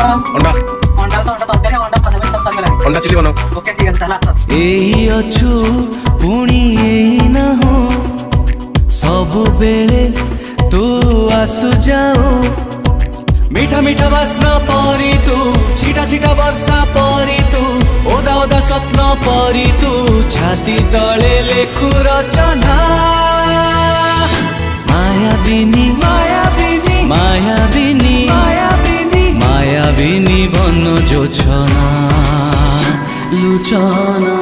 ଅଣ୍ଡା ଅଣ୍ଡା ତ ଅଣ୍ଡା ତରକାରୀ ଅଣ୍ଡା ପାଖାପାଖି ସବୁ ସରିଗଲାଣି। ଅଣ୍ଡା ଚିଲି ବନାଅ। ଓକେ ଠିକ ଅଛି ତାହେଲେ ଆସ। ଏଇ ଅଛୁ ପୁଣି ଏଇ ନାହୁଁ ସବୁବେଳେ ତୁ ଆସୁ ଯାଉ মিঠা মিঠা বাসনা পরি তু ছিটা ছিটা বর্ষা পরি তু ওদা ওদা স্বপ্ন পরি তু ছাতি তলে লেখু রচনা মায়াবিনী মায়াবিনী মায়াবিনী মায়াবিনী মায়াবিনী বন জোছনা লুচনা